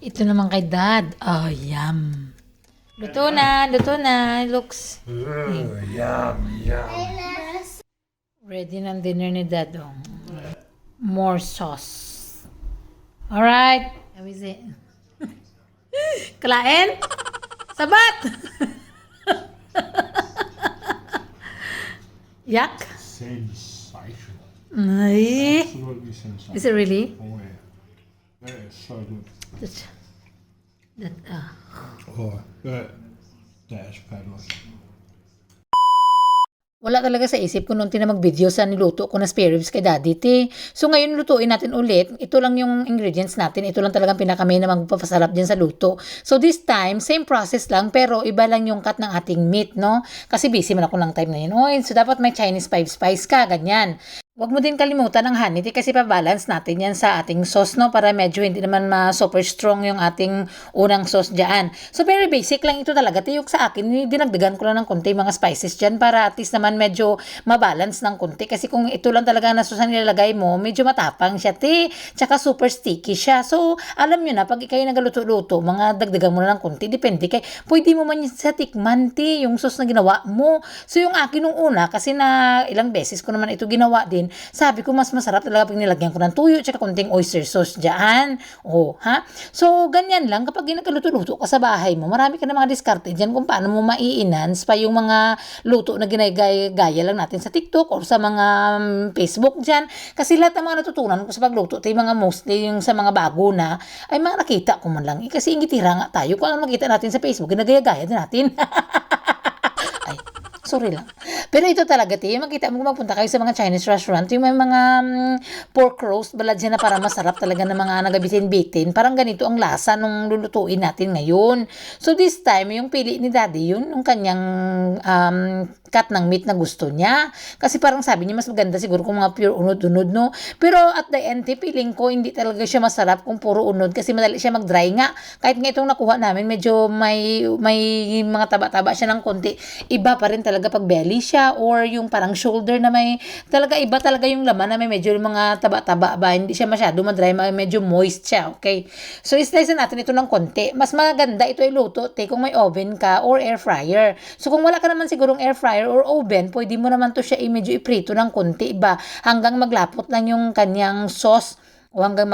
Ito naman kay Dad. Oh, yum. Luto na, luto na. Looks Yum, yum. ready ng dinner ni Dad. Oh. More sauce. Alright. How is it? Kalain? Sabat! Yak? Sensational. Ay. Absolutely sensational. Is it really? Oh yeah. That is so good. Oh, that is fabulous. Wala talaga sa isip ko nung mag-video sa niluto ko na spare ribs kay Daddy, te. So ngayon lutuin natin ulit. Ito lang yung ingredients natin. Ito lang talagang pinaka-main na magpapasarap dyan sa luto. So this time, same process lang pero iba lang yung cut ng ating meat, no? Kasi busy man ako ng time na yun. Oh, so dapat may Chinese 5 spice ka, ganyan. Huwag mo din kalimutan ng honey kasi pa-balance natin yan sa ating sauce, no? Para medyo hindi naman super strong yung ating unang sauce dyan. So very basic lang ito talaga. Tiyok sa akin, dinagdagan ko lang ng konti mga spices dyan para at least naman medyo mabalance ng konti. Kasi kung ito lang talaga na sauce na nilalagay mo, medyo matapang siya, te. Tsaka super sticky siya. So alam nyo na, pag kayo nagaluto-luto, mga dagdagan mo na ng konti. Depende kay, pwede mo man sa tikman, te, yung sauce na ginawa mo. So yung akin nung una, kasi na ilang beses ko naman ito ginawa din, sabi ko mas masarap talaga pag nilagyan ko ng tuyo tsaka konting oyster sauce dyan. Oh, ha? So, ganyan lang. Kapag nagkaluto-luto ka sa bahay mo, marami ka na mga diskarte dyan kung paano mo mai-enhance pa yung mga luto na ginagaya lang natin sa TikTok or sa mga Facebook dyan. Kasi lahat ng mga natutunan ko sa pagluto, tayo mga mostly yung sa mga bago na, ay mga nakita ko man lang. Kasi ingitira nga tayo. Kung ano makita natin sa Facebook, ginagaya-gaya din natin. Sorry lang. Pero ito talaga, te, makita mo kung magpunta kayo sa mga Chinese restaurant, yung may mga pork roast, balad dyan na para masarap talaga ng mga nagabitin-bitin. Parang ganito ang lasa nung lulutuin natin ngayon. So this time, yung pili ni Daddy, yun, yung kanyang cut ng meat na gusto niya. Kasi parang sabi niya, mas maganda siguro kung mga pure unod-unod, no? Pero at the end, feeling ko, hindi talaga siya masarap kung puro unod kasi madali siya mag-dry nga. Kahit nga itong nakuha namin, medyo may mga taba-taba siya ng konti. Iba pa rin talaga pag belly siya or yung parang shoulder na may talaga iba talaga yung laman na may medyo mga taba-taba ba, hindi siya masyado madry, medyo moist siya, okay? So islice natin ito ng konti. Mas maganda ito iluto kung may oven ka or air fryer. So kung wala ka naman sigurong air fryer or oven, pwede mo naman to siya medyo iprito ng konti iba hanggang maglapot lang yung kanyang sauce o hanggang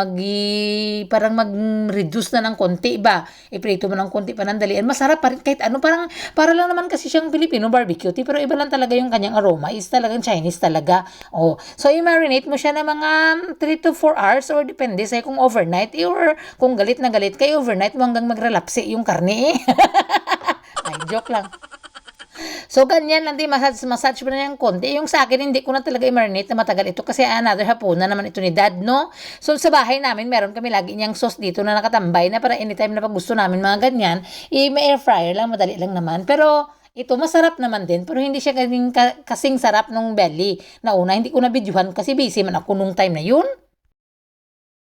parang mag-reduce na ng konti ba, iprito mo ng konti panandalian, masarap pa rin kahit ano, para lang naman kasi siyang Filipino barbecue, pero iba lang talaga yung kanyang aroma, is talagang Chinese talaga. Oh, so i-marinate mo siya ng mga 3 to 4 hours or depende sa'yo kung overnight or kung galit na galit kayo overnight mo hanggang magrelapse yung karne ay, joke lang. So, ganyan lang din, massage mo na yung konti. Yung sa akin, hindi ko na talaga i-marinate na matagal ito kasi another hapon na naman ito ni Dad, no? So, sa bahay namin, meron kami lagi niyang sauce dito na nakatambay na para anytime na pag gusto namin mga ganyan, may air fryer lang, madali lang naman. Pero, ito, masarap naman din, pero hindi siya kasing sarap nung belly na una. Hindi ko na videohan kasi busy man ako nung time na yun.